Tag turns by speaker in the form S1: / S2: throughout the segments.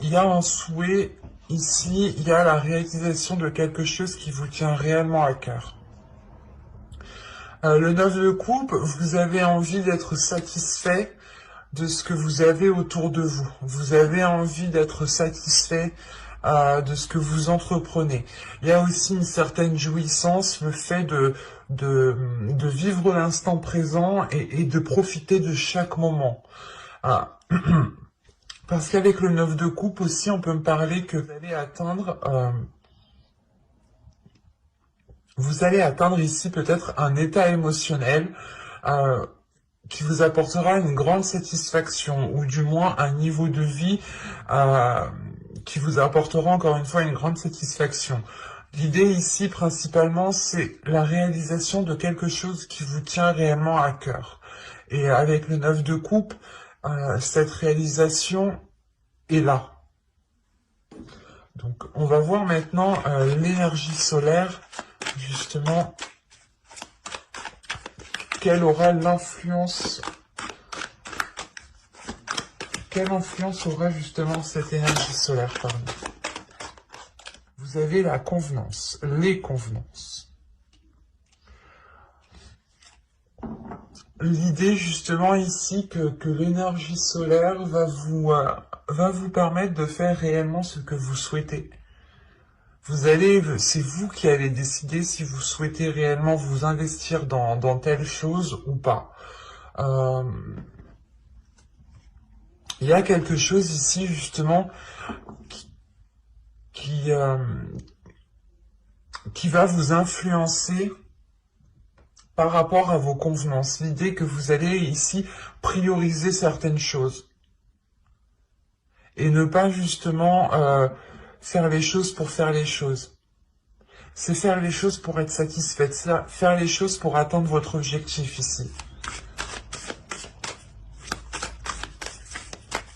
S1: il y a un souhait, ici, il y a la réalisation de quelque chose qui vous tient réellement à cœur. Le 9 de coupe, vous avez envie d'être satisfait de ce que vous avez autour de vous. Vous avez envie d'être satisfait de ce que vous entreprenez. Il y a aussi une certaine jouissance, le fait de vivre l'instant présent et de profiter de chaque moment. Ah. Parce qu'avec le 9 de coupe aussi, on peut me parler que vous allez atteindre ici peut-être un état émotionnel qui vous apportera une grande satisfaction, ou du moins un niveau de vie qui vous apportera encore une fois une grande satisfaction. L'idée ici, principalement, c'est la réalisation de quelque chose qui vous tient réellement à cœur. Et avec le 9 de coupe, cette réalisation est là. Donc, on va voir maintenant l'énergie solaire, justement, quelle influence aura justement cette énergie solaire par nous. Vous avez la convenance, les convenances. L'idée justement ici que l'énergie solaire va vous permettre de faire réellement ce que vous souhaitez. C'est vous qui allez décider si vous souhaitez réellement vous investir dans telle chose ou pas. Il y a quelque chose ici justement qui va vous influencer par rapport à vos convenances. L'idée que vous allez ici prioriser certaines choses et ne pas justement faire les choses pour faire les choses. C'est faire les choses pour être satisfaite, faire les choses pour atteindre votre objectif ici.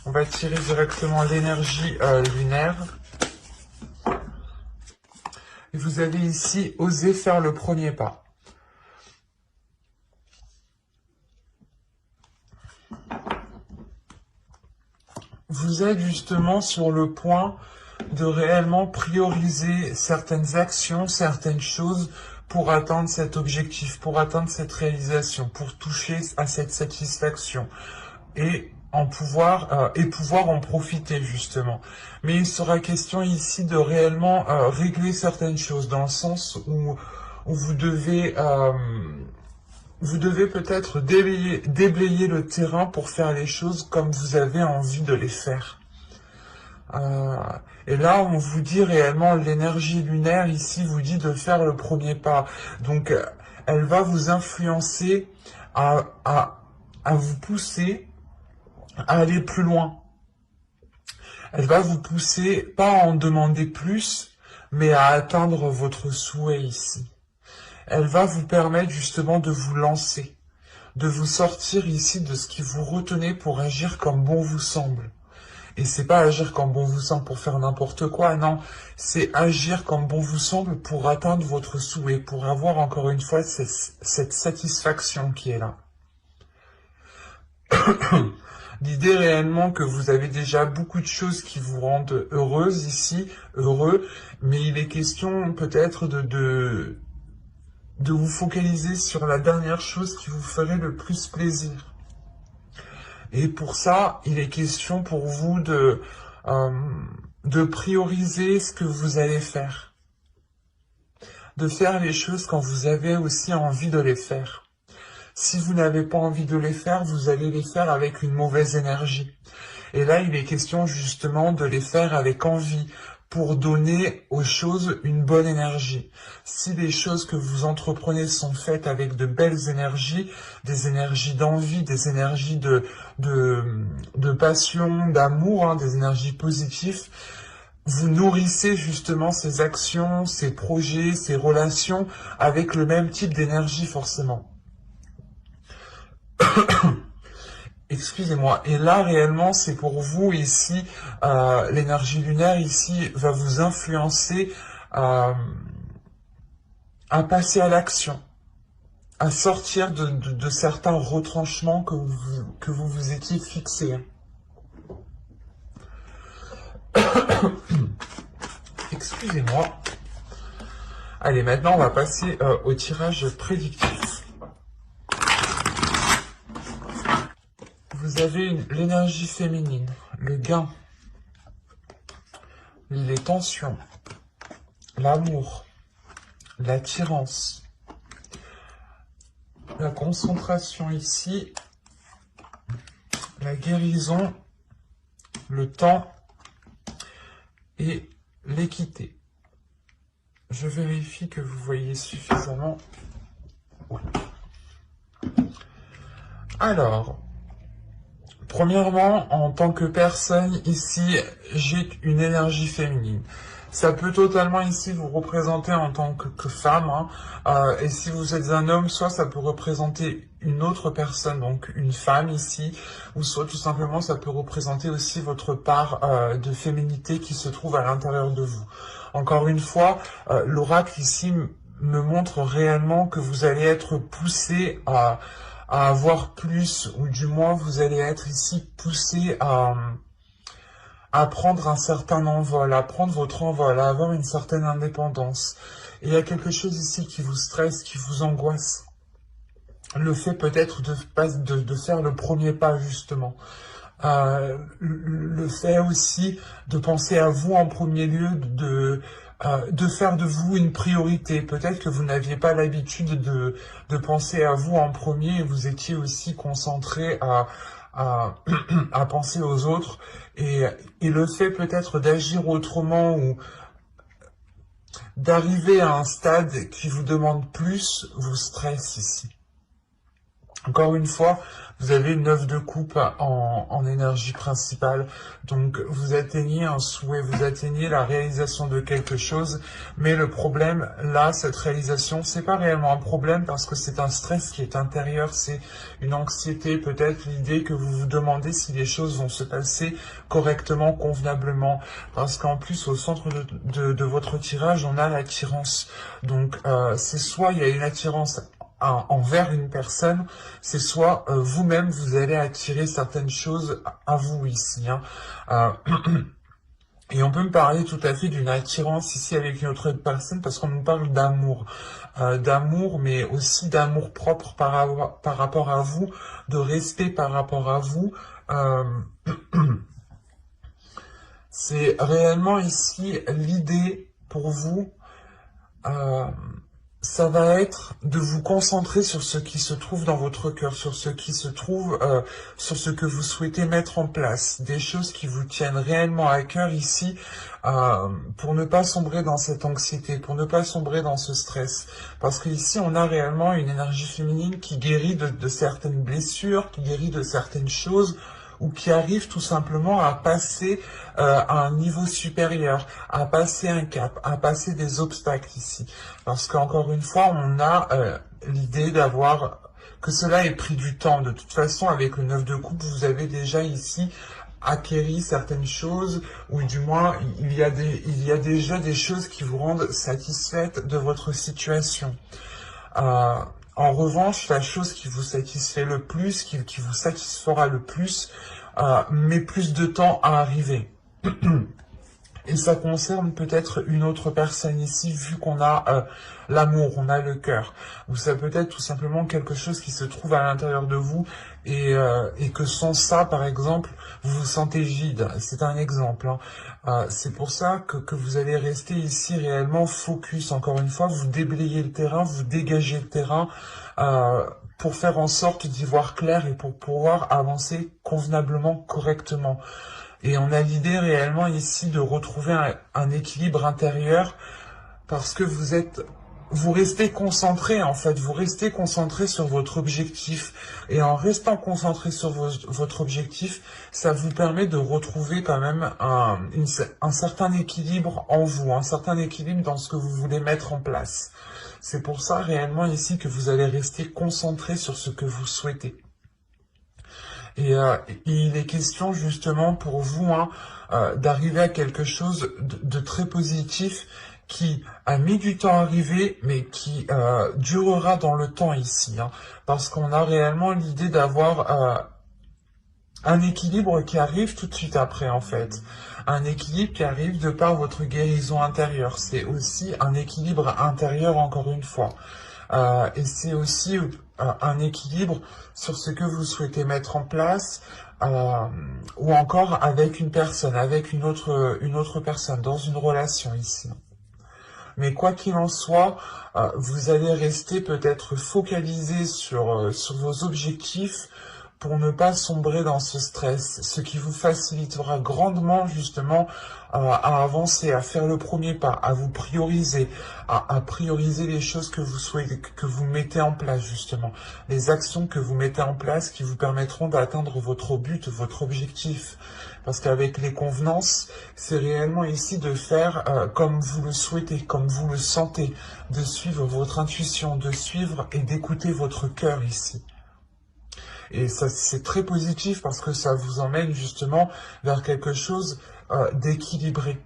S1: On va tirer directement l'énergie lunaire. Et vous avez ici osé faire le premier pas. Vous êtes justement sur le point de réellement prioriser certaines actions, certaines choses pour atteindre cet objectif, pour atteindre cette réalisation, pour toucher à cette satisfaction et pouvoir en profiter justement. Mais il sera question ici de réellement régler certaines choses dans le sens où vous devez peut-être déblayer le terrain pour faire les choses comme vous avez envie de les faire. Et là, on vous dit réellement, l'énergie lunaire ici vous dit de faire le premier pas. Donc, elle va vous influencer à vous pousser à aller plus loin. Elle va vous pousser, pas à en demander plus, mais à atteindre votre souhait ici. Elle va vous permettre justement de vous lancer, de vous sortir ici de ce qui vous retenait pour agir comme bon vous semble. Et c'est pas agir comme bon vous semble pour faire n'importe quoi, non. C'est agir comme bon vous semble pour atteindre votre souhait, pour avoir encore une fois cette satisfaction qui est là. L'idée réellement que vous avez déjà beaucoup de choses qui vous rendent heureuse ici, heureux, mais il est question peut-être de vous focaliser sur la dernière chose qui vous ferait le plus plaisir. Et pour ça, il est question pour vous de prioriser ce que vous allez faire. De faire les choses quand vous avez aussi envie de les faire. Si vous n'avez pas envie de les faire, vous allez les faire avec une mauvaise énergie. Et là, il est question justement de les faire avec envie, pour donner aux choses une bonne énergie. Si les choses que vous entreprenez sont faites avec de belles énergies, des énergies d'envie, des énergies de passion, d'amour, hein, des énergies positives, vous nourrissez justement ces actions, ces projets, ces relations avec le même type d'énergie forcément. Excusez-moi. Et là, réellement, c'est pour vous ici, l'énergie lunaire ici va vous influencer à passer à l'action, à sortir de certains retranchements que vous vous étiez fixés. Excusez-moi. Allez, maintenant, on va passer au tirage prédictif. Vous avez l'énergie féminine, le gain, les tensions, l'amour, l'attirance, la concentration ici, la guérison, le temps et l'équité. Je vérifie que vous voyez suffisamment. Oui. Alors, premièrement, en tant que personne, ici, j'ai une énergie féminine. Ça peut totalement ici vous représenter en tant que femme, hein. Et si vous êtes un homme, soit ça peut représenter une autre personne, donc une femme ici, ou soit tout simplement ça peut représenter aussi votre part de féminité qui se trouve à l'intérieur de vous. Encore une fois, l'oracle ici me montre réellement que vous allez être poussé à avoir plus, ou du moins vous allez être ici poussé à prendre un certain envol, à prendre votre envol, à avoir une certaine indépendance. Et il y a quelque chose ici qui vous stresse, qui vous angoisse. Le fait peut-être de faire le premier pas, justement. Le fait aussi de penser à vous en premier lieu, de faire de vous une priorité. Peut-être que vous n'aviez pas l'habitude de penser à vous en premier et vous étiez aussi concentré à penser aux autres. Et le fait peut-être d'agir autrement ou d'arriver à un stade qui vous demande plus vous stresse ici. Encore une fois, vous avez une 9 de coupe en énergie principale, donc vous atteignez un souhait, vous atteignez la réalisation de quelque chose, mais le problème, là, cette réalisation, c'est pas réellement un problème parce que c'est un stress qui est intérieur, c'est une anxiété, peut-être l'idée que vous vous demandez si les choses vont se passer correctement, convenablement, parce qu'en plus, au centre de votre tirage, on a l'attirance, donc c'est soit il y a une attirance envers une personne, c'est soit vous-même vous allez attirer certaines choses à vous ici. Hein. Et on peut me parler tout à fait d'une attirance ici avec une autre personne parce qu'on nous parle d'amour. D'amour, mais aussi d'amour propre par rapport à vous, de respect par rapport à vous. C'est réellement ici l'idée pour vous. Ça va être de vous concentrer sur ce qui se trouve dans votre cœur, sur ce qui se trouve, sur ce que vous souhaitez mettre en place, des choses qui vous tiennent réellement à cœur ici, pour ne pas sombrer dans cette anxiété, pour ne pas sombrer dans ce stress. Parce qu'ici, on a réellement une énergie féminine qui guérit de certaines blessures, qui guérit de certaines choses, ou qui arrive tout simplement à passer à un niveau supérieur, à passer un cap, à passer des obstacles ici. Parce qu'encore une fois, on a l'idée d'avoir que cela ait pris du temps. De toute façon, avec le 9 de coupe, vous avez déjà ici acquéri certaines choses, ou du moins, il y a déjà des choses qui vous rendent satisfaite de votre situation. En revanche, la chose qui vous satisfait le plus, qui vous satisfera le plus, met plus de temps à arriver. Et ça concerne peut-être une autre personne ici, vu qu'on a l'amour, on a le cœur. Ou ça peut être tout simplement quelque chose qui se trouve à l'intérieur de vous et que sans ça, par exemple, vous vous sentez vide. C'est un exemple. Hein. C'est pour ça que vous allez rester ici réellement focus. Encore une fois, vous déblayez le terrain, vous dégagez le terrain pour faire en sorte d'y voir clair et pour pouvoir avancer convenablement, correctement. Et on a l'idée réellement ici de retrouver un équilibre intérieur parce que vous restez concentré en fait, vous restez concentré sur votre objectif. Et en restant concentré sur votre objectif, ça vous permet de retrouver quand même un certain équilibre en vous, un certain équilibre dans ce que vous voulez mettre en place. C'est pour ça réellement ici que vous allez rester concentré sur ce que vous souhaitez. Et il est question justement pour vous d'arriver à quelque chose de très positif qui a mis du temps à arriver, mais qui durera dans le temps ici. Hein, parce qu'on a réellement l'idée d'avoir un équilibre qui arrive tout de suite après, en fait. Un équilibre qui arrive de par votre guérison intérieure. C'est aussi un équilibre intérieur, encore une fois. Et c'est aussi un équilibre sur ce que vous souhaitez mettre en place, ou encore avec une personne, avec une autre personne, dans une relation ici. Mais quoi qu'il en soit, vous allez rester peut-être focalisé sur vos objectifs pour ne pas sombrer dans ce stress, ce qui vous facilitera grandement justement à avancer, à faire le premier pas, à vous prioriser, à prioriser les choses que vous souhaitez, que vous mettez en place justement, les actions que vous mettez en place qui vous permettront d'atteindre votre but, votre objectif. Parce qu'avec les convenances, c'est réellement ici de faire comme vous le souhaitez, comme vous le sentez, de suivre votre intuition, de suivre et d'écouter votre cœur ici. Et ça, c'est très positif parce que ça vous emmène justement vers quelque chose d'équilibré.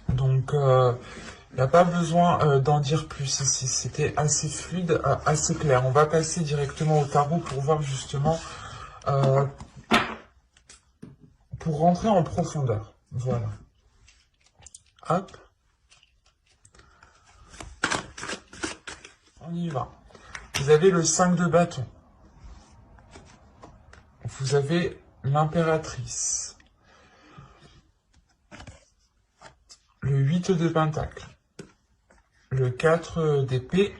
S1: Donc, il n'y a pas besoin d'en dire plus ici. C'était assez fluide, assez clair. On va passer directement au tarot pour voir justement, pour rentrer en profondeur. Voilà. Hop. On y va. Vous avez le 5 de bâton. Vous avez l'impératrice. Le 8 de pentacle. Le 4 d'épée.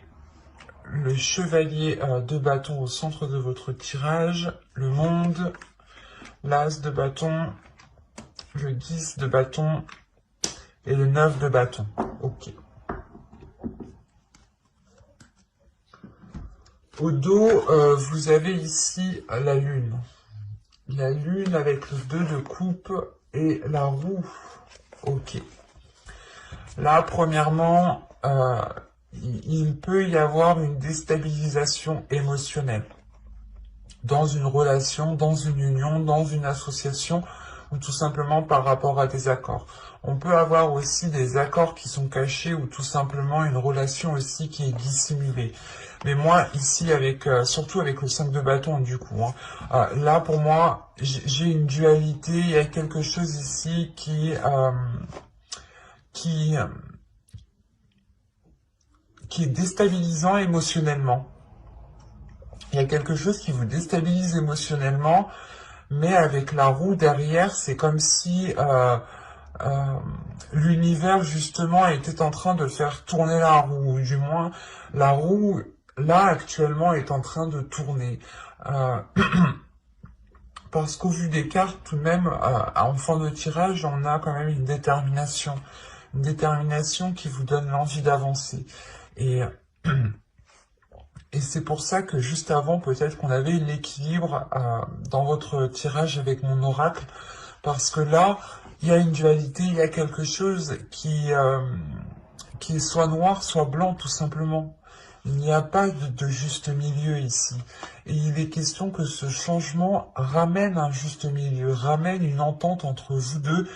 S1: Le chevalier de bâton au centre de votre tirage. Le monde. L'as de bâton. Le 10 de bâton. Et le 9 de bâton. Ok. Au dos, vous avez ici la lune. La lune avec le 2 de coupe et la roue. Ok. Là, premièrement, il peut y avoir une déstabilisation émotionnelle dans une relation, dans une union, dans une association ou tout simplement par rapport à des accords. On peut avoir aussi des accords qui sont cachés ou tout simplement une relation aussi qui est dissimulée. Mais moi, ici, surtout avec le 5 de bâton, du coup, là, pour moi, j'ai une dualité. Il y a quelque chose ici qui est déstabilisant émotionnellement. Il y a quelque chose qui vous déstabilise émotionnellement, mais avec la roue derrière, c'est comme si l'univers, justement, était en train de faire tourner la roue, ou du moins, la roue, là, actuellement, est en train de tourner. Parce qu'au vu des cartes, tout de même, en fin de tirage, on a quand même une détermination. Une détermination qui vous donne l'envie d'avancer. Et c'est pour ça que juste avant, peut-être qu'on avait l'équilibre dans votre tirage avec mon oracle. Parce que là, il y a une dualité, il y a quelque chose qui est soit noir, soit blanc, tout simplement. Il n'y a pas de juste milieu ici. Et il est question que ce changement ramène un juste milieu, ramène une entente entre vous deux,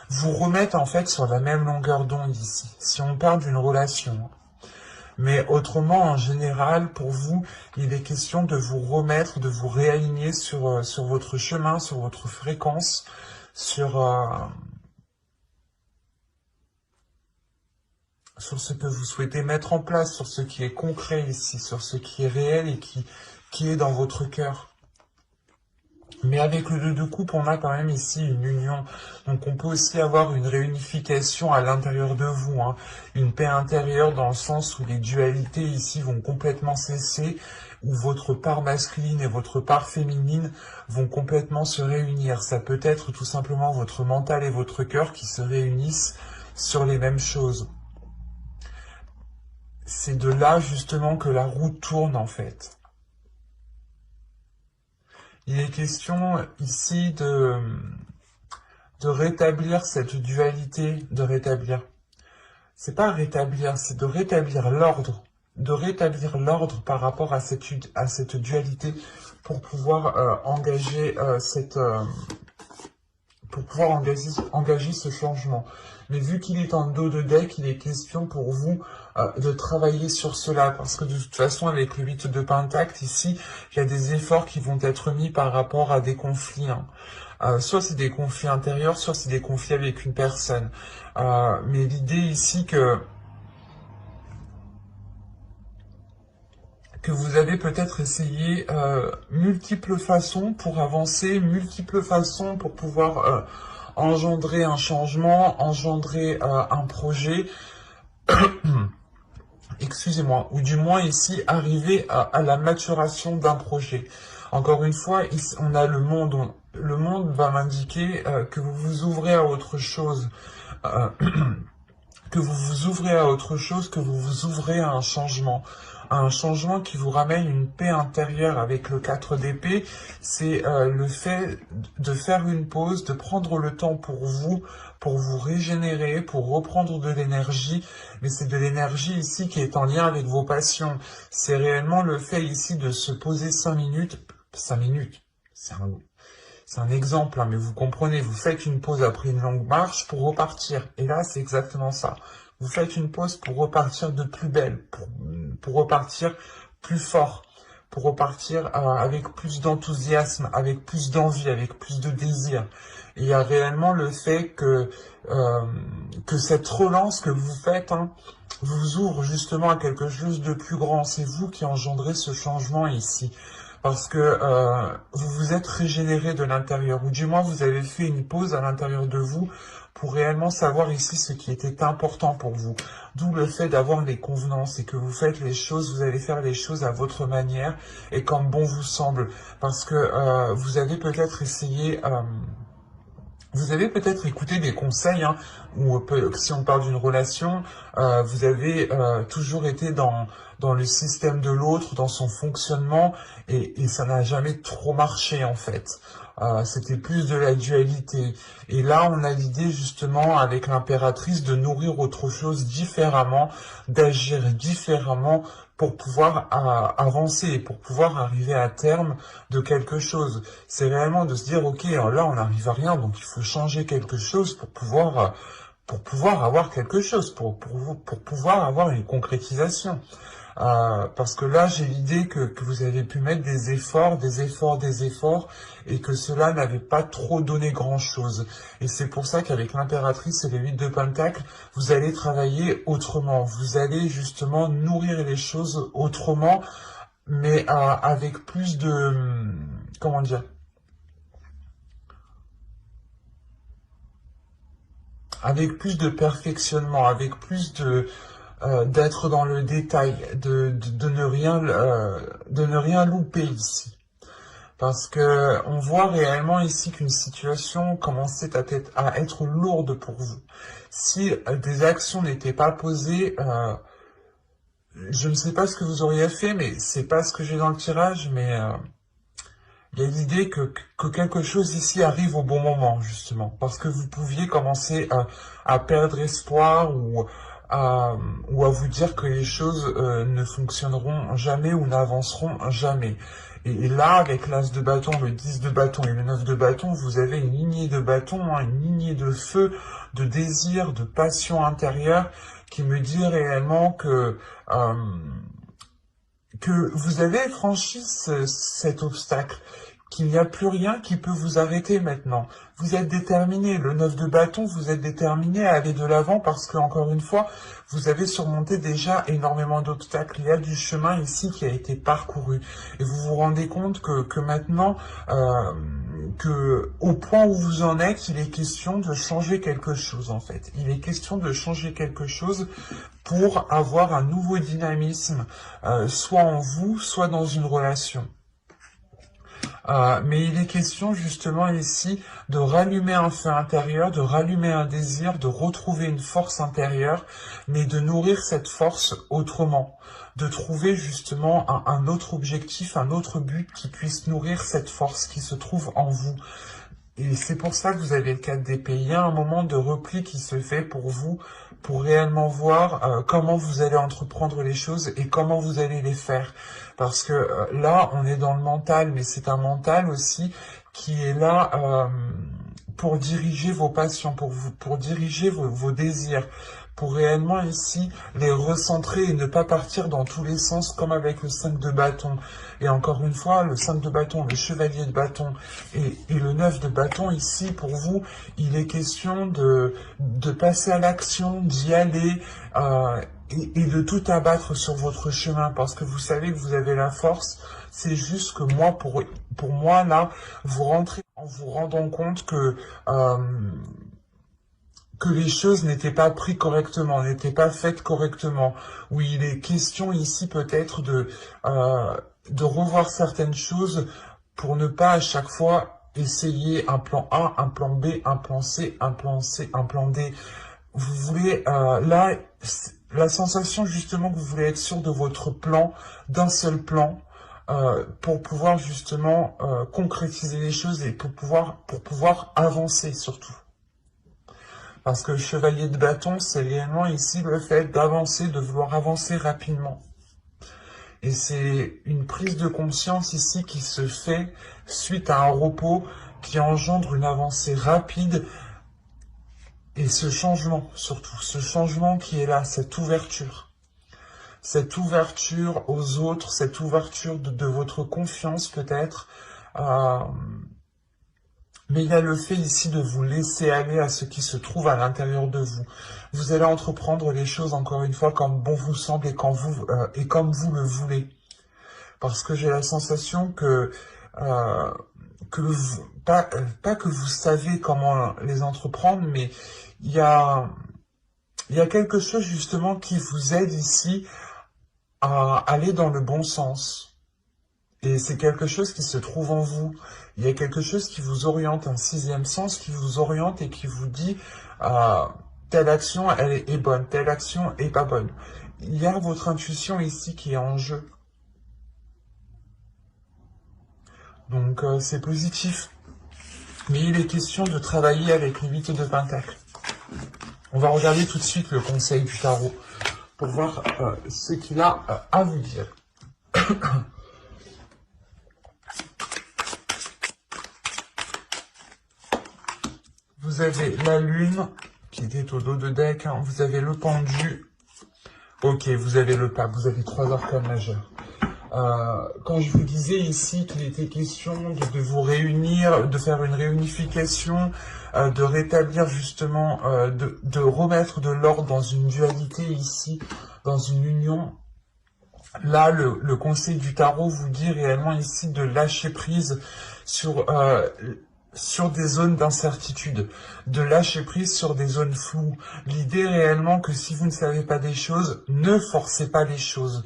S1: vous remette en fait sur la même longueur d'onde ici, si on parle d'une relation. Mais autrement, en général, pour vous, il est question de vous remettre, de vous réaligner sur votre chemin, sur votre fréquence, sur ce que vous souhaitez mettre en place, sur ce qui est concret ici, sur ce qui est réel et qui est dans votre cœur. Mais avec le 2 de coupe, on a quand même ici une union. Donc on peut aussi avoir une réunification à l'intérieur de vous, une paix intérieure dans le sens où les dualités ici vont complètement cesser, où votre part masculine et votre part féminine vont complètement se réunir. Ça peut être tout simplement votre mental et votre cœur qui se réunissent sur les mêmes choses. C'est de là justement que la roue tourne en fait. Il est question ici de rétablir cette dualité, de rétablir. C'est pas rétablir, c'est de rétablir l'ordre. De rétablir l'ordre par rapport à cette dualité pour pouvoir engager pour pouvoir engager ce changement. Mais vu qu'il est en dos de deck, il est question pour vous de travailler sur cela, parce que de toute façon, avec le 8 de Pentacle, ici, il y a des efforts qui vont être mis par rapport à des conflits. Hein. Soit c'est des conflits intérieurs, soit c'est des conflits avec une personne. Mais l'idée ici que vous avez peut-être essayé multiples façons pour avancer, multiples façons pour pouvoir engendrer un changement, engendrer un projet, excusez-moi, ou du moins ici arriver à la maturation d'un projet. Encore une fois, ici, on a le monde. Le monde va m'indiquer que vous vous ouvrez à autre chose. Que vous vous ouvrez à autre chose, que vous vous ouvrez à un changement qui vous ramène une paix intérieure. Avec le 4 d'épée, c'est le fait de faire une pause, de prendre le temps pour vous régénérer, pour reprendre de l'énergie, mais c'est de l'énergie ici qui est en lien avec vos passions. C'est réellement le fait ici de se poser 5 minutes, c'est un exemple, hein, mais vous comprenez, vous faites une pause après une longue marche pour repartir. Et là, c'est exactement ça. Vous faites une pause pour repartir de plus belle, pour repartir plus fort, pour repartir avec plus d'enthousiasme, avec plus d'envie, avec plus de désir. Et il y a réellement le fait que cette relance que vous faites vous ouvre justement à quelque chose de plus grand. C'est vous qui engendrez ce changement ici. Parce que vous vous êtes régénéré de l'intérieur, ou du moins vous avez fait une pause à l'intérieur de vous pour réellement savoir ici ce qui était important pour vous. D'où le fait d'avoir des convenances et que vous faites les choses, vous allez faire les choses à votre manière et comme bon vous semble. Parce que vous avez peut-être essayé... vous avez peut-être écouté des conseils, hein, ou si on parle d'une relation, vous avez toujours été dans le système de l'autre, dans son fonctionnement, et ça n'a jamais trop marché en fait. C'était plus de la dualité. Et là, on a l'idée justement avec l'impératrice de nourrir autre chose différemment, d'agir différemment pour pouvoir avancer, pour pouvoir arriver à terme de quelque chose. C'est réellement de se dire, ok, là on n'arrive à rien, donc il faut changer quelque chose pour pouvoir avoir quelque chose, pour pouvoir avoir une concrétisation. Parce que là, j'ai l'idée que vous avez pu mettre des efforts, et que cela n'avait pas trop donné grand-chose. Et c'est pour ça qu'avec l'impératrice et les 8 de Pentacle, vous allez travailler autrement. Vous allez justement nourrir les choses autrement, mais avec plus de... comment dire ? Avec plus de perfectionnement, avec plus d'être dans le détail, de ne rien louper ici. Parce que on voit réellement ici qu'une situation commençait à être lourde pour vous. Si des actions n'étaient pas posées, je ne sais pas ce que vous auriez fait, mais c'est pas ce que j'ai dans le tirage, mais il y a l'idée que quelque chose ici arrive au bon moment, justement, parce que vous pouviez commencer à perdre espoir ou à vous dire que les choses ne fonctionneront jamais ou n'avanceront jamais. Et là, avec l'As de bâton, le 10 de bâton et le 9 de bâton, vous avez une lignée de bâton, une lignée de feu, de désir, de passion intérieure, qui me dit réellement que vous avez franchi cet obstacle, qu'il n'y a plus rien qui peut vous arrêter maintenant. Vous êtes déterminé, le 9 de bâton, vous êtes déterminé à aller de l'avant parce que, encore une fois, vous avez surmonté déjà énormément d'obstacles. Il y a du chemin ici qui a été parcouru. Et vous vous rendez compte que maintenant, au point où vous en êtes, il est question de changer quelque chose, en fait. Il est question de changer quelque chose pour avoir un nouveau dynamisme, soit en vous, soit dans une relation. Mais il est question justement ici de rallumer un feu intérieur, de rallumer un désir, de retrouver une force intérieure, mais de nourrir cette force autrement, de trouver justement un autre objectif, un autre but qui puisse nourrir cette force qui se trouve en vous. Et c'est pour ça que vous avez le 4 d'épée. Il y a un moment de repli qui se fait pour vous, pour réellement voir comment vous allez entreprendre les choses et comment vous allez les faire. Parce que là, on est dans le mental, mais c'est un mental aussi qui est là pour diriger vos passions, pour diriger vos désirs, pour réellement ici les recentrer et ne pas partir dans tous les sens comme avec le 5 de bâton. Et encore une fois, le 5 de bâton, le chevalier de bâton et le 9 de bâton, ici pour vous, il est question de passer à l'action, d'y aller et de tout abattre sur votre chemin parce que vous savez que vous avez la force. C'est juste que moi, pour moi, là, vous rentrez en vous rendant compte que les choses n'étaient pas prises correctement, n'étaient pas faites correctement. Oui, il est question ici peut-être de revoir certaines choses pour ne pas à chaque fois essayer un plan A, un plan B, un plan C, un plan C, un plan D. Vous voulez, là, la sensation justement que vous voulez être sûr de votre plan, d'un seul plan, pour pouvoir justement concrétiser les choses et pour pouvoir avancer surtout. Parce que le chevalier de bâton, c'est réellement ici le fait d'avancer, de vouloir avancer rapidement. Et c'est une prise de conscience ici qui se fait suite à un repos qui engendre une avancée rapide. Et ce changement, surtout, ce changement qui est là, cette ouverture aux autres, cette ouverture de votre confiance peut-être, mais il y a le fait ici de vous laisser aller à ce qui se trouve à l'intérieur de vous. Vous allez entreprendre les choses encore une fois comme bon vous semble et comme vous le voulez. Parce que j'ai la sensation que pas que vous savez comment les entreprendre, mais il y a quelque chose justement qui vous aide ici à aller dans le bon sens. Et c'est quelque chose qui se trouve en vous. Il y a quelque chose qui vous oriente, un sixième sens qui vous oriente et qui vous dit telle action elle est bonne, telle action est pas bonne. Il y a votre intuition ici qui est en jeu. Donc c'est positif. Mais il est question de travailler avec le 8 de Pentacle. On va regarder tout de suite le conseil du tarot pour voir ce qu'il a à vous dire. Vous avez la lune qui était au dos de deck, hein. Vous avez le pendu. Ok, vous avez le pape, vous avez 3 arcanes majeurs. Quand je vous disais ici qu'il était question de vous réunir, de faire une réunification, de rétablir justement, de remettre de l'ordre dans une dualité ici, dans une union, là le conseil du tarot vous dit réellement ici de lâcher prise sur des zones d'incertitude, de lâcher prise sur des zones floues. L'idée réellement que si vous ne savez pas des choses, ne forcez pas les choses.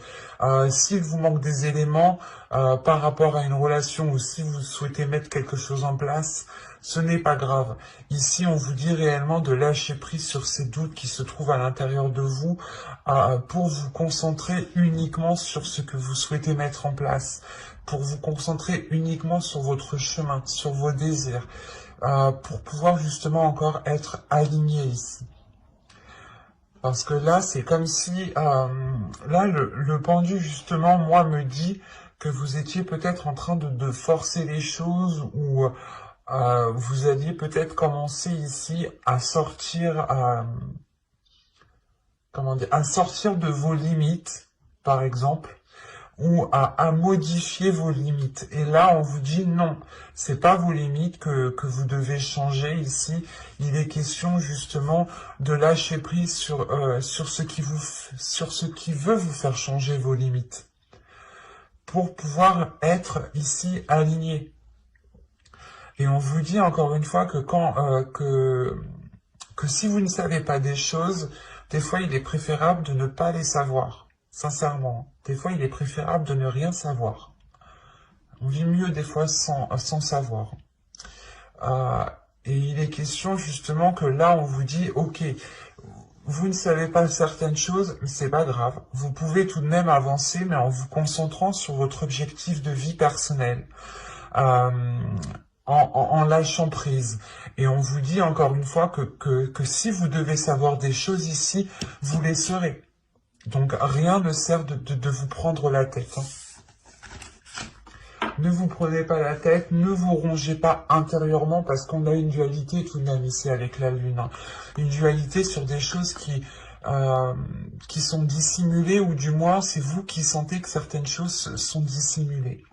S1: S'il vous manque des éléments par rapport à une relation ou si vous souhaitez mettre quelque chose en place, ce n'est pas grave. Ici, on vous dit réellement de lâcher prise sur ces doutes qui se trouvent à l'intérieur de vous pour vous concentrer uniquement sur ce que vous souhaitez mettre en place, pour vous concentrer uniquement sur votre chemin, sur vos désirs, pour pouvoir justement encore être aligné ici. Parce que là, c'est comme si, là, le pendu, justement, moi, me dit que vous étiez peut-être en train de forcer les choses ou vous alliez peut-être commencer ici à sortir, comment dire, à sortir de vos limites, par exemple, ou à modifier vos limites. Et là, on vous dit non, c'est pas vos limites que vous devez changer ici. Il est question justement de lâcher prise sur ce qui veut vous faire changer vos limites, pour pouvoir être ici aligné. Et on vous dit encore une fois que que si vous ne savez pas des choses, des fois il est préférable de ne pas les savoir. Sincèrement, des fois il est préférable de ne rien savoir. On vit mieux des fois sans savoir. Et il est question justement que là on vous dit, ok, vous ne savez pas certaines choses, mais c'est pas grave. Vous pouvez tout de même avancer, mais en vous concentrant sur votre objectif de vie personnelle. En lâchant prise. Et on vous dit encore une fois que si vous devez savoir des choses ici, vous les saurez. Donc rien ne sert de vous prendre la tête. Hein. Ne vous prenez pas la tête, ne vous rongez pas intérieurement parce qu'on a une dualité tout de même ici avec la Lune. Hein. Une dualité sur des choses qui sont dissimulées ou du moins c'est vous qui sentez que certaines choses sont dissimulées.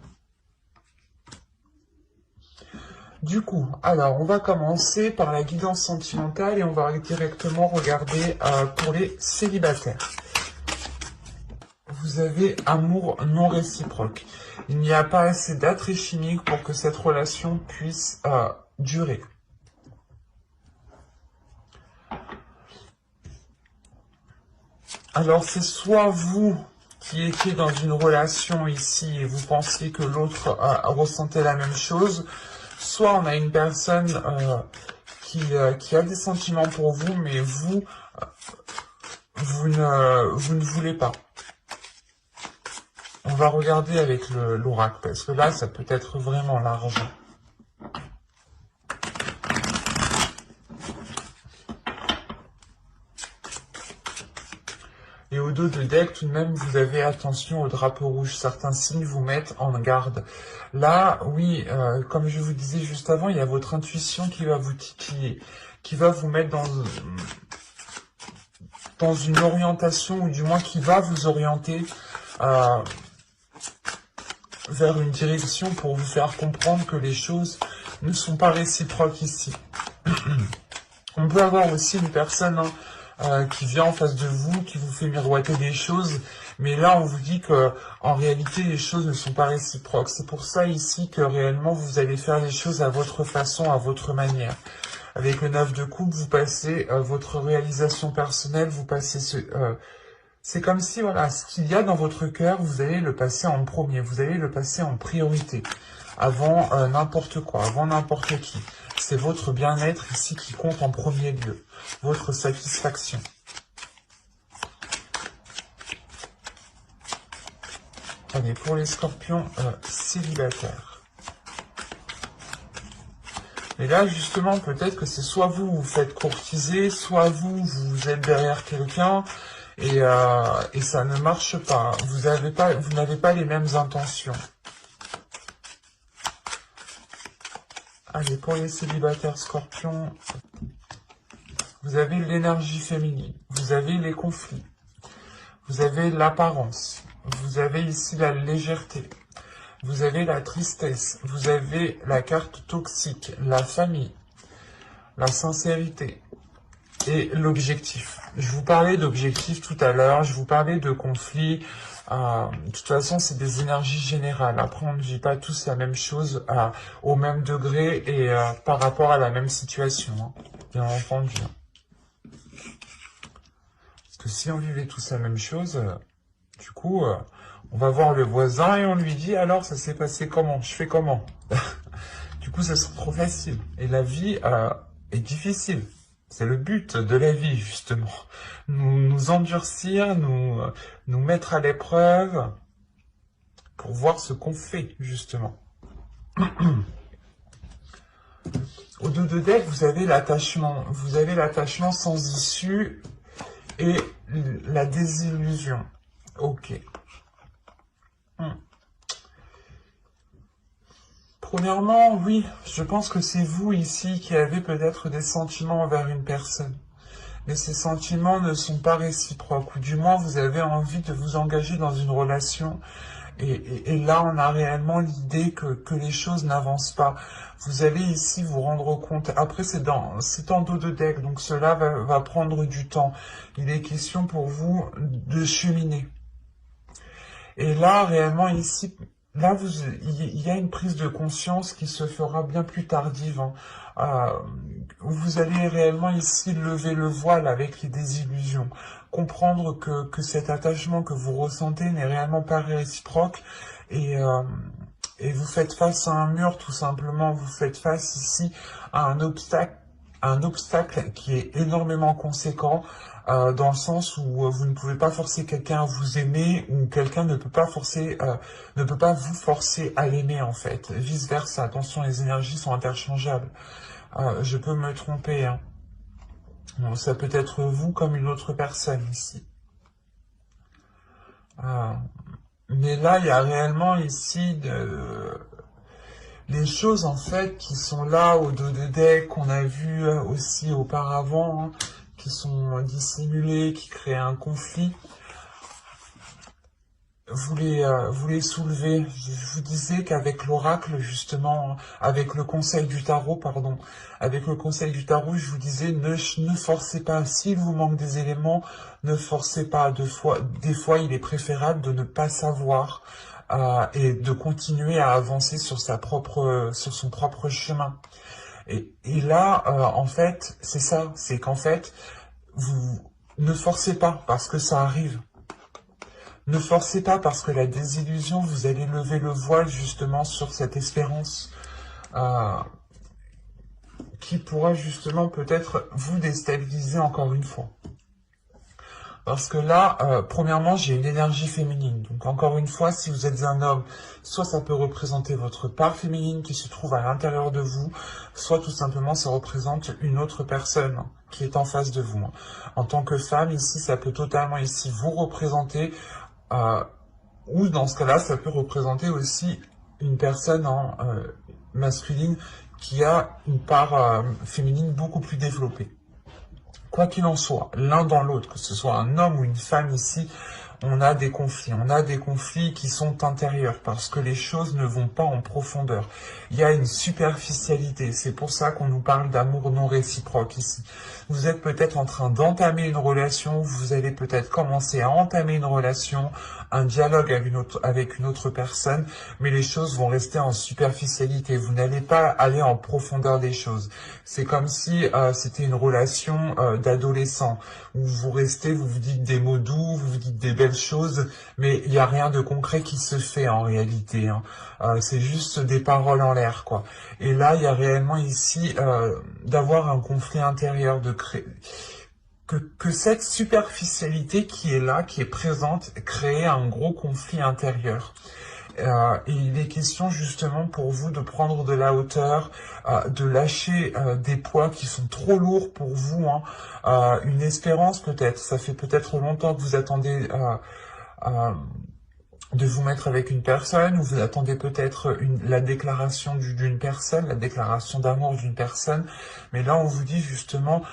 S1: Du coup, alors on va commencer par la guidance sentimentale et on va directement regarder pour les célibataires. Vous avez amour non réciproque. Il n'y a pas assez d'attrait chimique pour que cette relation puisse durer. Alors c'est soit vous qui étiez dans une relation ici et vous pensiez que l'autre ressentait la même chose, soit on a une personne qui a des sentiments pour vous, mais vous ne voulez pas. On va regarder avec l'oracle, parce que là, ça peut être vraiment large. Et au dos de deck, tout de même, vous avez attention au drapeau rouge. Certains signes vous mettent en garde. Là, oui, comme je vous disais juste avant, il y a votre intuition qui va vous titiller, qui va vous mettre dans une orientation, ou du moins qui va vous orienter vers une direction pour vous faire comprendre que les choses ne sont pas réciproques ici. On peut avoir aussi une personne qui vient en face de vous, qui vous fait miroiter des choses, mais là on vous dit que en réalité les choses ne sont pas réciproques. C'est pour ça ici que réellement vous allez faire les choses à votre façon, à votre manière. Avec le 9 de coupe, vous passez votre réalisation personnelle, vous passez c'est comme si, voilà, ce qu'il y a dans votre cœur, vous allez le passer en premier, vous allez le passer en priorité, avant n'importe quoi, avant n'importe qui. C'est votre bien-être ici qui compte en premier lieu, votre satisfaction. Allez, pour les scorpions célibataires. Et là, justement, peut-être que c'est soit vous vous faites courtiser, soit vous êtes derrière quelqu'un, et ça ne marche pas. Vous n'avez pas les mêmes intentions. Allez, pour les célibataires scorpions, vous avez l'énergie féminine, vous avez les conflits, vous avez l'apparence, vous avez ici la légèreté, vous avez la tristesse, vous avez la carte toxique, la famille, la sincérité, et l'objectif. Je vous parlais d'objectif tout à l'heure, je vous parlais de conflit. De toute façon, c'est des énergies générales. Après, on ne vit pas tous la même chose au même degré et par rapport à la même situation, hein, bien entendu. Parce que si on vivait tous la même chose, du coup, on va voir le voisin et on lui dit, alors, ça s'est passé comment? Je fais comment? Du coup, ça serait trop facile. Et la vie est difficile. C'est le but de la vie, justement. Nous endurcir, nous mettre à l'épreuve pour voir ce qu'on fait, justement. Au dos de deck, vous avez l'attachement. Vous avez l'attachement sans issue et la désillusion. Ok. Premièrement, oui, je pense que c'est vous ici qui avez peut-être des sentiments envers une personne. Mais ces sentiments ne sont pas réciproques, ou du moins vous avez envie de vous engager dans une relation. Et là, on a réellement l'idée que les choses n'avancent pas. Vous allez ici vous rendre compte. Après, c'est en dos de deck, donc cela va prendre du temps. Il est question pour vous de cheminer. Et là, réellement, ici, là, il y a une prise de conscience qui se fera bien plus tardive. Hein. Vous allez réellement ici lever le voile avec les désillusions. Comprendre que cet attachement que vous ressentez n'est réellement pas réciproque. Et vous faites face à un mur, tout simplement. Vous faites face ici à un obstacle qui est énormément conséquent. Dans le sens où vous ne pouvez pas forcer quelqu'un à vous aimer ou quelqu'un ne peut pas vous forcer à l'aimer en fait. Vice versa, attention, les énergies sont interchangeables. Je peux me tromper. Hein. Bon, ça peut être vous comme une autre personne ici. Mais là, il y a réellement ici les choses en fait qui sont là au dos de deck, qu'on a vu aussi auparavant, hein, qui sont dissimulées, qui créent un conflit, vous les soulevez. Je vous disais qu'avec l'oracle, justement, avec le conseil du tarot, pardon, avec le conseil du tarot, je vous disais, ne forcez pas. S'il vous manque des éléments, ne forcez pas. Des fois, il est préférable de ne pas savoir et de continuer à avancer sur sur son propre chemin. Et là, en fait, c'est ça, c'est qu'en fait, vous ne forcez pas parce que ça arrive. Ne forcez pas parce que la désillusion, vous allez lever le voile justement sur cette espérance euh, qui pourra justement peut-être vous déstabiliser encore une fois. Parce que là, premièrement, j'ai une énergie féminine. Donc encore une fois, si vous êtes un homme, soit ça peut représenter votre part féminine qui se trouve à l'intérieur de vous, soit tout simplement ça représente une autre personne qui est en face de vous. En tant que femme, ici, ça peut totalement ici vous représenter. Ou dans ce cas-là, ça peut représenter aussi une personne masculine qui a une part féminine beaucoup plus développée. Quoi qu'il en soit, l'un dans l'autre, que ce soit un homme ou une femme ici, on a des conflits. On a des conflits qui sont intérieurs parce que les choses ne vont pas en profondeur. Il y a une superficialité. C'est pour ça qu'on nous parle d'amour non réciproque ici. Vous êtes peut-être en train d'entamer une relation, vous allez peut-être commencer à entamer une relation, un dialogue avec une autre personne, mais les choses vont rester en superficialité. Vous n'allez pas aller en profondeur des choses. C'est comme si c'était une relation d'adolescent, où vous restez, vous vous dites des mots doux, vous vous dites des belles choses, mais il n'y a rien de concret qui se fait en réalité. Hein. C'est juste des paroles en l'air, quoi. Et là, il y a réellement ici d'avoir un conflit intérieur, de créer que cette superficialité qui est là, qui est présente, crée un gros conflit intérieur. Et il est question justement pour vous de prendre de la hauteur, de lâcher des poids qui sont trop lourds pour vous, hein. Une espérance peut-être, ça fait peut-être longtemps que vous attendez de vous mettre avec une personne, ou vous attendez peut-être la déclaration d'une personne, la déclaration d'amour d'une personne, mais là on vous dit justement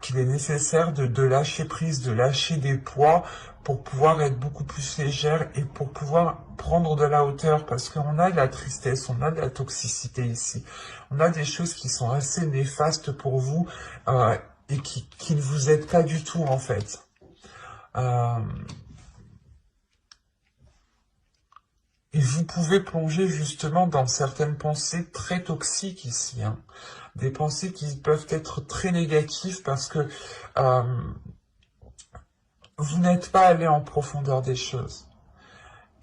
S1: qu'il est nécessaire de lâcher prise, de lâcher des poids pour pouvoir être beaucoup plus légère et pour pouvoir prendre de la hauteur, parce qu'on a de la tristesse, on a de la toxicité ici, on a des choses qui sont assez néfastes pour vous et qui ne vous aident pas du tout en fait. Et vous pouvez plonger justement dans certaines pensées très toxiques ici, hein. Des pensées qui peuvent être très négatives parce que vous n'êtes pas allé en profondeur des choses.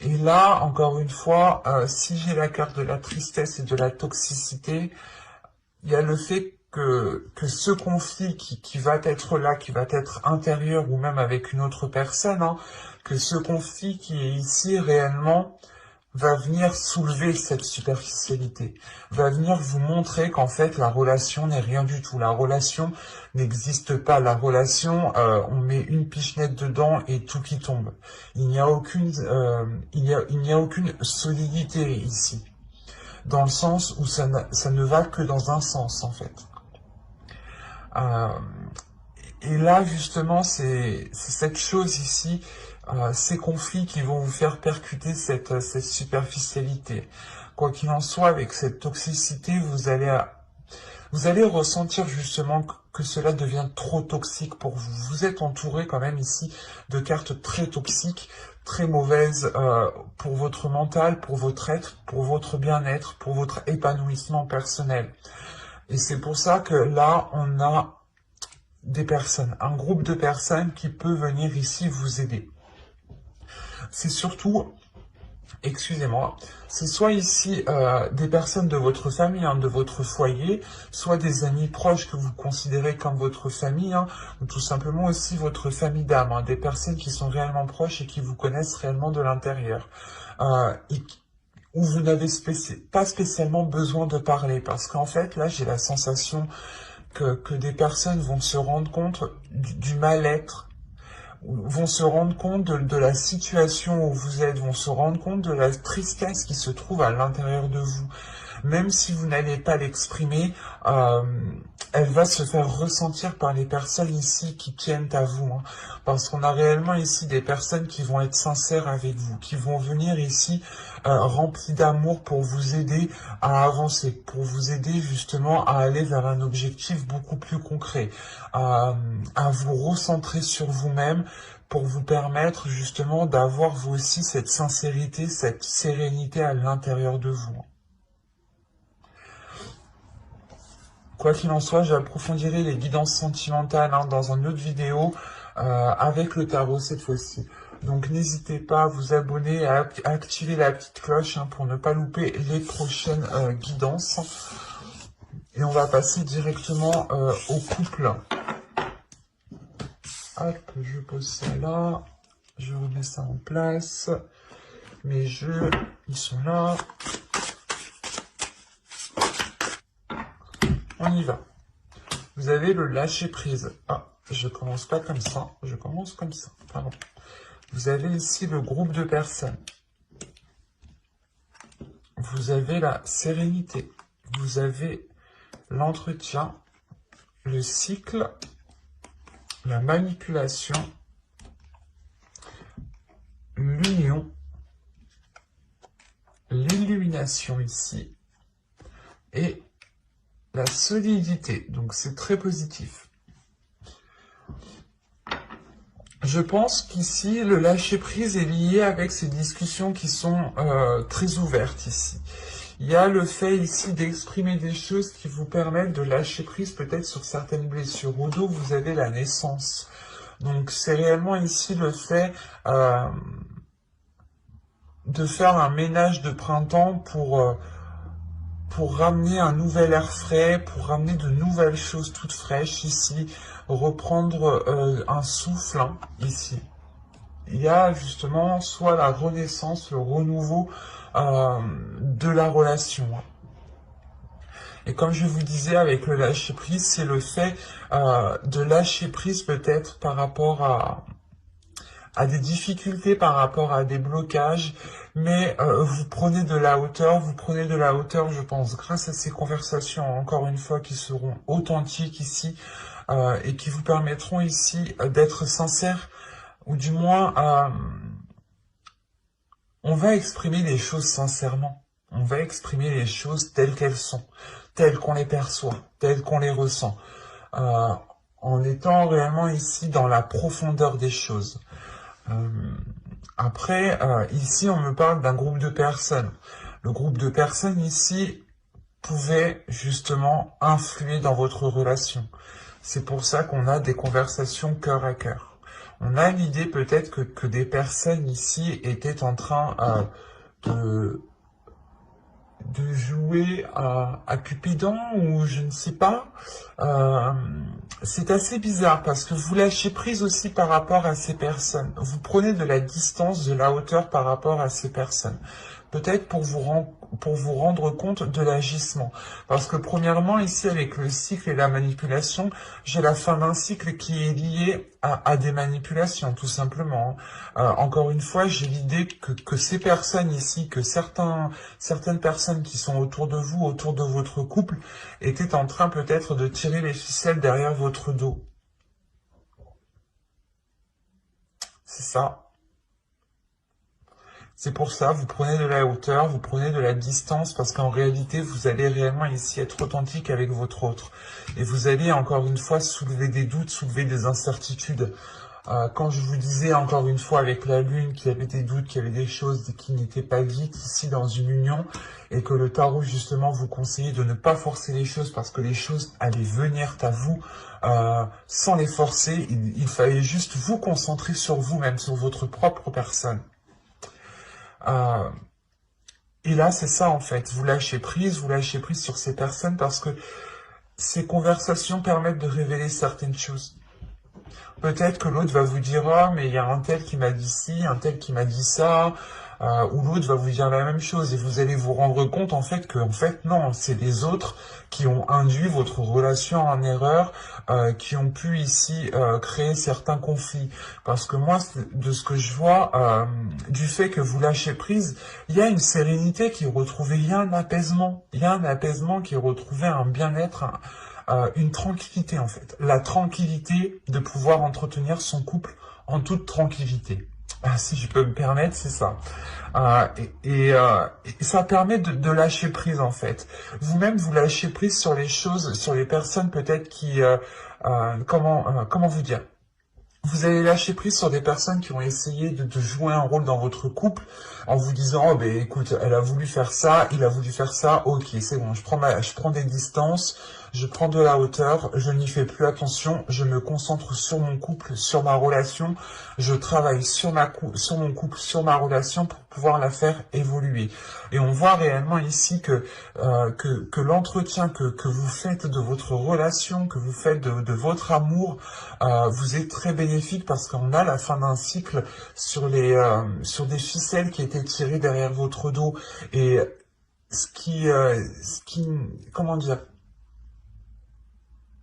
S1: Et là, encore une fois, si j'ai la carte de la tristesse et de la toxicité, il y a le fait que ce conflit qui va être là, qui va être intérieur ou même avec une autre personne, hein, que ce conflit qui est ici réellement va venir soulever cette superficialité, va venir vous montrer qu'en fait la relation n'est rien du tout, la relation n'existe pas, la relation, on met une pichenette dedans et tout qui tombe. Il n'y a aucune solidité ici, dans le sens où ça ne va que dans un sens en fait. Et là justement c'est cette chose ici, ces conflits qui vont vous faire percuter cette superficialité. Quoi qu'il en soit, avec cette toxicité, vous allez ressentir justement que cela devient trop toxique pour vous. Vous êtes entouré quand même ici de cartes très toxiques, très mauvaises pour votre mental, pour votre être, pour votre bien-être, pour votre épanouissement personnel. Et c'est pour ça que là, on a des personnes, un groupe de personnes qui peut venir ici vous aider. C'est surtout, excusez-moi, c'est soit ici des personnes de votre famille, hein, de votre foyer, soit des amis proches que vous considérez comme votre famille, hein, ou tout simplement aussi votre famille d'âme, hein, des personnes qui sont réellement proches et qui vous connaissent réellement de l'intérieur, où vous n'avez pas spécialement besoin de parler, parce qu'en fait, là, j'ai la sensation que des personnes vont se rendre compte du mal-être, vont se rendre compte de la situation où vous êtes, vont se rendre compte de la tristesse qui se trouve à l'intérieur de vous. même si vous n'allez pas l'exprimer, elle va se faire ressentir par les personnes ici qui tiennent à vous, hein. Parce qu'on a réellement ici des personnes qui vont être sincères avec vous, qui vont venir ici remplies d'amour pour vous aider à avancer, pour vous aider justement à aller vers un objectif beaucoup plus concret, à vous recentrer sur vous-même, pour vous permettre justement d'avoir vous aussi cette sincérité, cette sérénité à l'intérieur de vous. Quoi qu'il en soit, j'approfondirai les guidances sentimentales dans une autre vidéo avec le tarot cette fois-ci. Donc n'hésitez pas à vous abonner, à activer la petite cloche pour ne pas louper les prochaines guidances. Et on va passer directement au couple. Hop, je pose ça là, je remets ça en place. Mes jeux, ils sont là. On y va. Vous avez le lâcher prise. Ah, je commence pas comme ça, je commence comme ça. Pardon. Vous avez ici le groupe de personnes. Vous avez la sérénité. Vous avez l'entretien, le cycle, la manipulation, l'union, l'illumination ici, et la solidité. Donc c'est très positif. Je pense qu'ici, le lâcher-prise est lié avec ces discussions qui sont très ouvertes ici. Il y a le fait ici d'exprimer des choses qui vous permettent de lâcher prise peut-être sur certaines blessures. Au dos, vous avez la naissance. Donc c'est réellement ici le fait de faire un ménage de printemps pour ramener un nouvel air frais, pour ramener de nouvelles choses toutes fraîches ici, reprendre un souffle ici. Il y a justement soit la renaissance, le renouveau de la relation. Et comme je vous disais avec le lâcher prise, c'est le fait de lâcher prise peut-être par rapport à des difficultés, par rapport à des blocages, mais vous prenez de la hauteur, je pense, grâce à ces conversations, encore une fois, qui seront authentiques ici, et qui vous permettront ici d'être sincères, ou du moins, on va exprimer les choses sincèrement, on va exprimer les choses telles qu'elles sont, telles qu'on les perçoit, telles qu'on les ressent, en étant réellement ici dans la profondeur des choses. Après, ici, on me parle d'un groupe de personnes. Le groupe de personnes ici pouvait justement influer dans votre relation. C'est pour ça qu'on a des conversations cœur à cœur. On a l'idée peut-être que des personnes ici étaient en train de jouer à Cupidon, ou je ne sais pas. C'est assez bizarre parce que vous lâchez prise aussi par rapport à ces personnes. Vous prenez de la distance, de la hauteur par rapport à ces personnes. Peut-être pour vous rendre compte de l'agissement. Parce que premièrement, ici, avec le cycle et la manipulation, j'ai la fin d'un cycle qui est lié à des manipulations, tout simplement. Encore une fois, j'ai l'idée que ces personnes ici, que certaines personnes qui sont autour de vous, autour de votre couple, étaient en train peut-être de tirer les ficelles derrière votre dos. C'est ça. C'est pour ça, vous prenez de la hauteur, vous prenez de la distance, parce qu'en réalité, vous allez réellement ici être authentique avec votre autre. Et vous allez, encore une fois, soulever des doutes, soulever des incertitudes. Quand je vous disais, encore une fois, avec la Lune, qu'il y avait des doutes, qu'il y avait des choses qui n'étaient pas dites ici dans une union, et que le tarot, justement, vous conseillait de ne pas forcer les choses, parce que les choses allaient venir à vous sans les forcer. Il fallait juste vous concentrer sur vous-même, sur votre propre personne. Et là, c'est ça en fait, vous lâchez prise sur ces personnes parce que ces conversations permettent de révéler certaines choses. Peut-être que l'autre va vous dire « Ah, mais il y a un tel qui m'a dit ci, un tel qui m'a dit ça. » ou l'autre va vous dire la même chose et vous allez vous rendre compte en fait que non, c'est les autres qui ont induit votre relation en erreur, qui ont pu ici créer certains conflits. Parce que moi, de ce que je vois, du fait que vous lâchez prise, il y a une sérénité qui est retrouvée, il y a un apaisement, qui est retrouvé, un bien-être, une tranquillité en fait. La tranquillité de pouvoir entretenir son couple en toute tranquillité. Ah, si je peux me permettre, c'est ça. Et ça permet de lâcher prise en fait. Vous-même, vous lâchez prise sur les choses, sur les personnes peut-être qui, comment vous dire? Vous allez lâcher prise sur des personnes qui ont essayé de jouer un rôle dans votre couple en vous disant, oh ben écoute, elle a voulu faire ça, il a voulu faire ça, ok, c'est bon, je prends des distances, je prends de la hauteur, je n'y fais plus attention, je me concentre sur mon couple, sur ma relation, je travaille sur mon couple, sur ma relation pour pouvoir la faire évoluer. Et on voit réellement ici que l'entretien que vous faites de votre relation, que vous faites de votre amour, vous est très bénéfique parce qu'on a la fin d'un cycle sur des ficelles qui étaient tirées derrière votre dos et comment dire,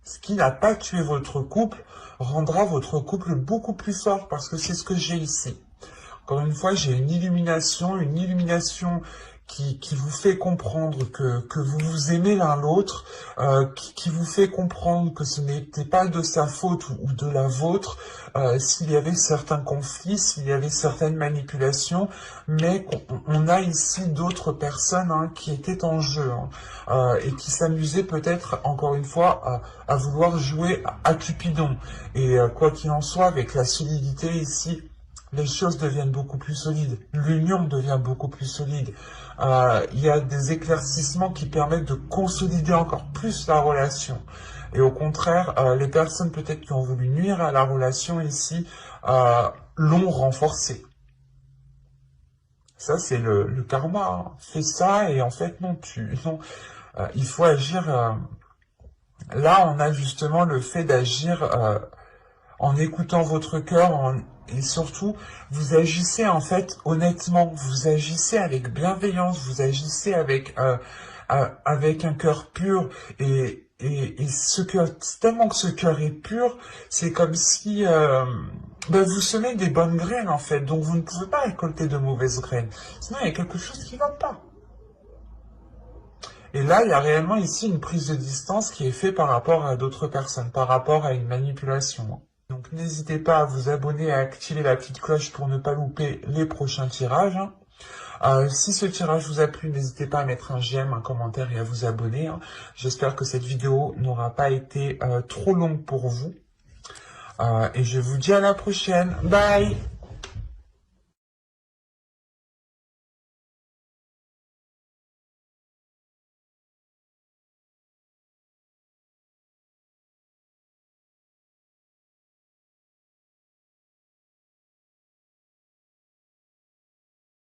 S1: ce qui n'a pas tué votre couple rendra votre couple beaucoup plus fort parce que c'est ce que j'ai ici. Encore une fois, j'ai une illumination qui vous fait comprendre que vous vous aimez l'un l'autre, qui vous fait comprendre que ce n'était pas de sa faute ou de la vôtre, s'il y avait certains conflits, s'il y avait certaines manipulations, mais on a ici d'autres personnes qui étaient en jeu et qui s'amusaient peut-être, encore une fois, à vouloir jouer à Cupidon. Et quoi qu'il en soit, avec la solidité ici, les choses deviennent beaucoup plus solides, l'union devient beaucoup plus solide. Il y a des éclaircissements qui permettent de consolider encore plus la relation. Et au contraire, les personnes peut-être qui ont voulu nuire à la relation ici l'ont renforcée. Ça, c'est le karma. Fais ça et en fait, non, il faut agir. Là, on a justement le fait d'agir en écoutant votre cœur, et surtout, vous agissez en fait honnêtement, vous agissez avec bienveillance, vous agissez avec un cœur pur, et ce cœur, tellement que ce cœur est pur, c'est comme si vous semez des bonnes graines en fait, donc vous ne pouvez pas récolter de mauvaises graines, sinon il y a quelque chose qui ne va pas. Et là, il y a réellement ici une prise de distance qui est faite par rapport à d'autres personnes, par rapport à une manipulation. Donc n'hésitez pas à vous abonner et à activer la petite cloche pour ne pas louper les prochains tirages. Si ce tirage vous a plu, n'hésitez pas à mettre un j'aime, un commentaire et à vous abonner. J'espère que cette vidéo n'aura pas été trop longue pour vous. Et je vous dis à la prochaine. Bye!